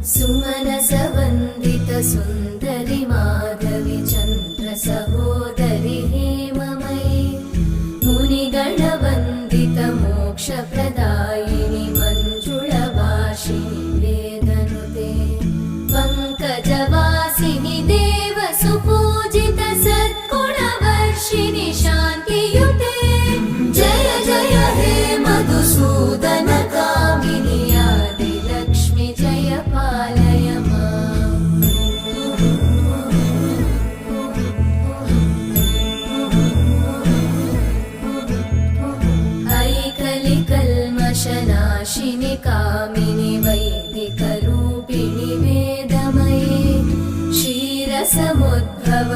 सुमनसवन्दित सुन्दरि माधवि चन्द्र सहोदरि हेममयि मुनिगणवन्दित मोक्षप्रदायिनि मञ्जुळभाषिणि वेदनुते पङ्कजवासिनि देवसुपूजित सद्गुणवर्षिणि शान्तियुते जय जय हे मधुसूदन कामिनि आदिलक्ष्मि जय पालय माम्। ऐकलिकल्मषनाशिनि कामिनि वैदिकरूपिणि वेदमये क्षीरसमुद्भव